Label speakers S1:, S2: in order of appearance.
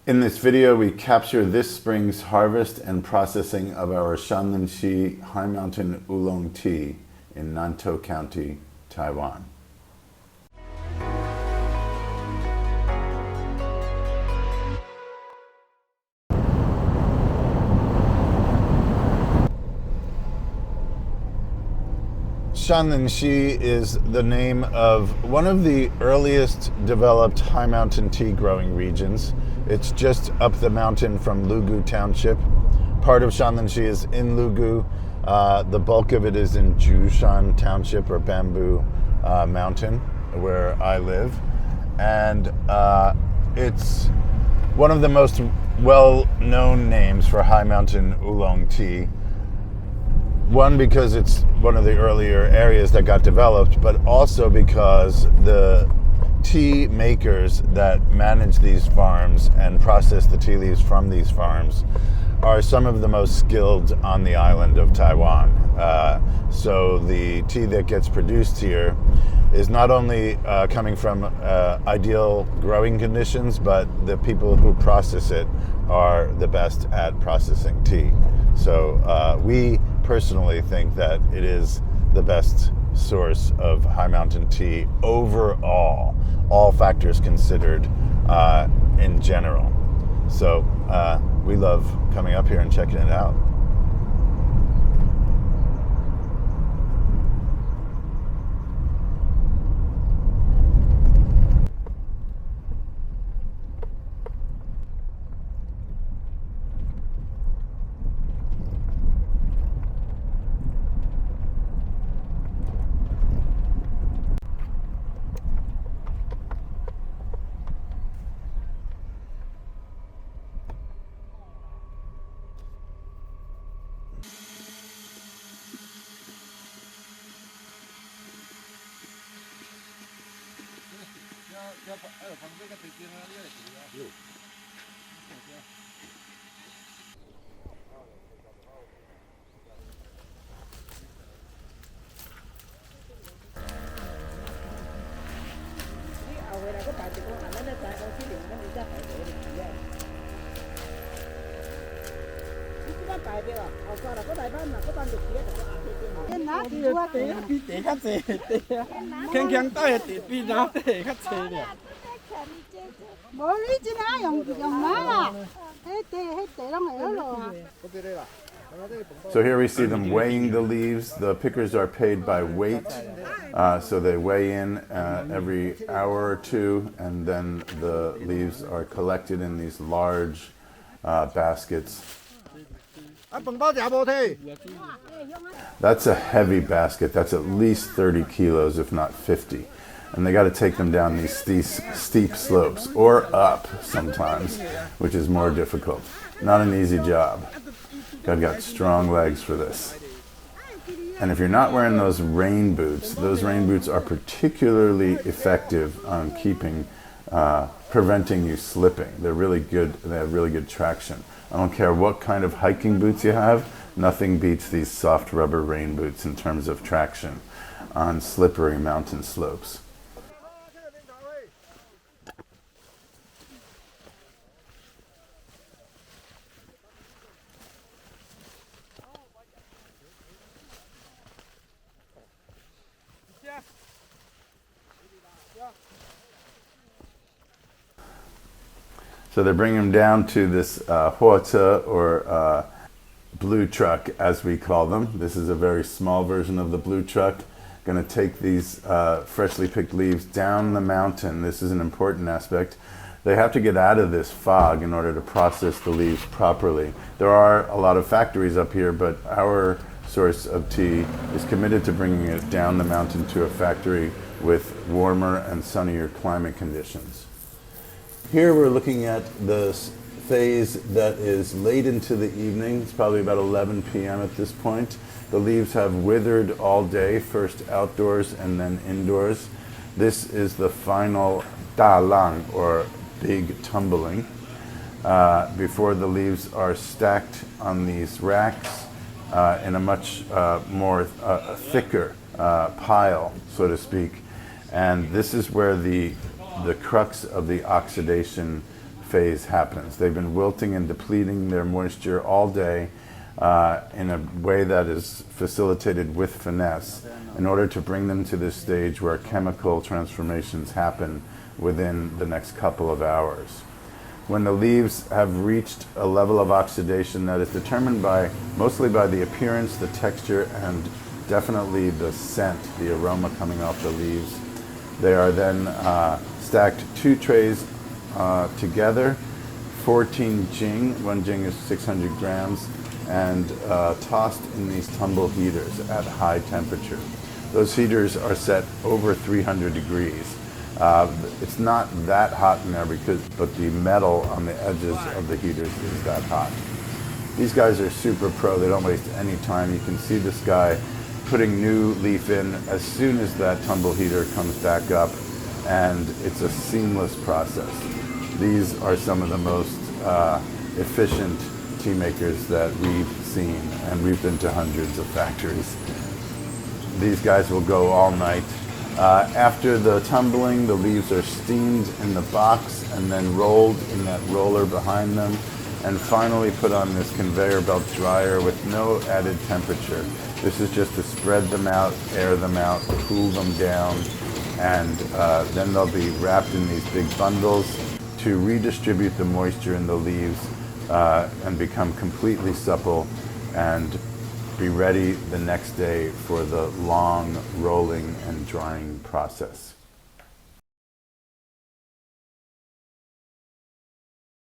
S1: In this video, we capture this spring's harvest and processing of our Shan Lin Xi High Mountain Oolong tea in Nantou County, Taiwan. Shan Lin Xi is the name of one of the earliest developed high mountain tea growing regions. It's just up the mountain from Lugu Township. Part of Shan Lin Xi is in Lugu. The bulk of it is in Jushan Township, or Bamboo Mountain, where I live. And it's one of the most well-known names for high mountain oolong tea. One, because it's one of the earlier areas that got developed, but also because the tea makers that manage these farms and process the tea leaves from these farms are some of the most skilled on the island of Taiwan. So the tea that gets produced here is not only coming from ideal growing conditions, but the people who process it are the best at processing tea. So we personally think that it is the best source of high mountain tea overall, all factors considered in general. So we love coming up here and checking it out. So here we see them weighing the leaves. The pickers are paid by weight, so they weigh in every hour or two, and then the leaves are collected in these large baskets. That's a heavy basket. That's at least 30 kilos, if not 50. And they got to take them down these steep slopes, or up sometimes, which is more difficult. Not an easy job. I've got strong legs for this. And if you're not wearing those rain boots are particularly effective on preventing you slipping. They're really good. They have really good traction. I don't care what kind of hiking boots you have, nothing beats these soft rubber rain boots in terms of traction on slippery mountain slopes. So they're bringing them down to this huota, or blue truck, as we call them. This is a very small version of the blue truck. Going to take these freshly picked leaves down the mountain. This is an important aspect. They have to get out of this fog in order to process the leaves properly. There are a lot of factories up here, but our source of tea is committed to bringing it down the mountain to a factory with warmer and sunnier climate conditions. Here we're looking at the phase that is late into the evening. It's probably about 11 p.m. at this point. The leaves have withered all day, first outdoors and then indoors. This is the final da lang, or big tumbling, before the leaves are stacked on these racks in a much more thicker pile, so to speak. And this is where the crux of the oxidation phase happens. They've been wilting and depleting their moisture all day in a way that is facilitated with finesse in order to bring them to this stage where chemical transformations happen within the next couple of hours. When the leaves have reached a level of oxidation that is determined mostly by the appearance, the texture, and definitely the scent, the aroma coming off the leaves, they are then stacked 2 trays together, 14 jing, 1 jing is 600 grams, and tossed in these tumble heaters at high temperature. Those heaters are set over 300 degrees. It's not that hot in there but the metal on the edges of the heaters is that hot. These guys are super pro. They don't waste any time. You can see this guy putting new leaf in as soon as that tumble heater comes back up, and it's a seamless process. These are some of the most efficient tea makers that we've seen, and we've been to hundreds of factories. These guys will go all night. After the tumbling, the leaves are steamed in the box and then rolled in that roller behind them, and finally put on this conveyor belt dryer with no added temperature. This is just to spread them out, air them out, cool them down, and then they'll be wrapped in these big bundles to redistribute the moisture in the leaves and become completely supple and be ready the next day for the long rolling and drying process.